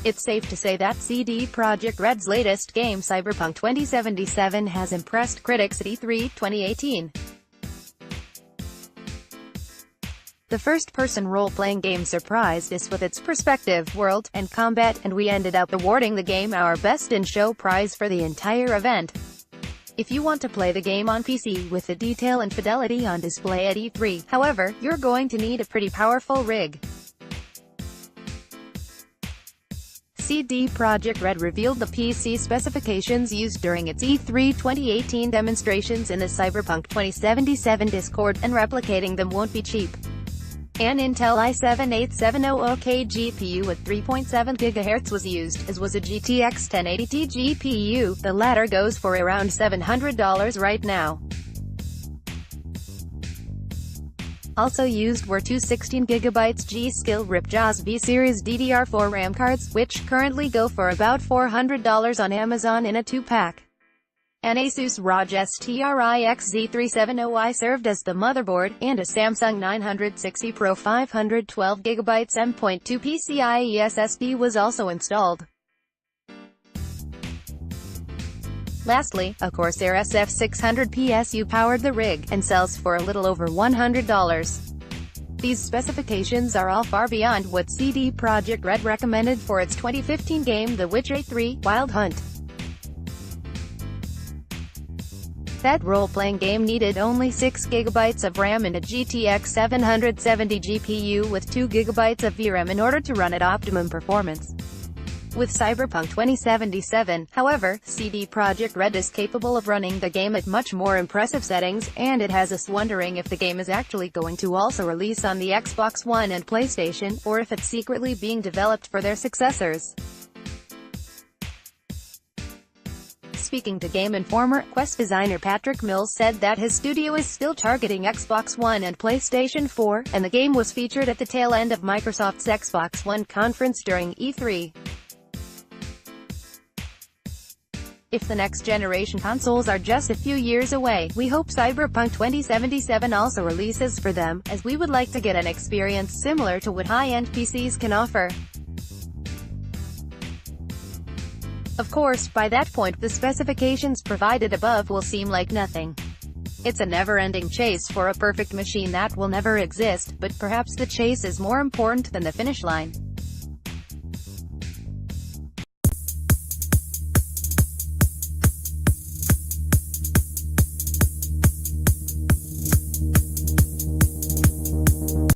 It's safe to say that CD Projekt Red's latest game Cyberpunk 2077 has impressed critics at E3 2018. The first-person role-playing game surprised us with its perspective, world, and combat, and we ended up awarding the game our Best in Show prize for the entire event. If you want to play the game on PC with the detail and fidelity on display at E3, however, you're going to need a pretty powerful rig. CD Projekt Red revealed the PC specifications used during its E3 2018 demonstrations in the Cyberpunk 2077 Discord, and replicating them won't be cheap. An Intel i7-8700K GPU with 3.7 GHz was used, as was a GTX 1080 Ti GPU, the latter goes for around $700 right now. Also used were two 16GB G-Skill Ripjaws V-Series DDR4 RAM cards, which currently go for about $400 on Amazon in a 2-pack. An Asus ROG Strix Z370i served as the motherboard, and a Samsung 960 Pro 512GB M.2 PCIe SSD was also installed. Lastly, a Corsair SF600 PSU powered the rig, and sells for a little over $100. These specifications are all far beyond what CD Projekt Red recommended for its 2015 game The Witcher 3: Wild Hunt. That role-playing game needed only 6 GB of RAM and a GTX 770 GPU with 2 GB of VRAM in order to run at optimum performance. With Cyberpunk 2077, however, CD Projekt Red is capable of running the game at much more impressive settings, and it has us wondering if the game is actually going to also release on the Xbox One and PlayStation, or if it's secretly being developed for their successors. Speaking to Game Informer, Quest designer Patrick Mills said that his studio is still targeting Xbox One and PlayStation 4, and the game was featured at the tail end of Microsoft's Xbox One conference during E3. If the next generation consoles are just a few years away, we hope Cyberpunk 2077 also releases for them, as we would like to get an experience similar to what high-end PCs can offer. Of course, by that point, the specifications provided above will seem like nothing. It's a never-ending chase for a perfect machine that will never exist, but perhaps the chase is more important than the finish line.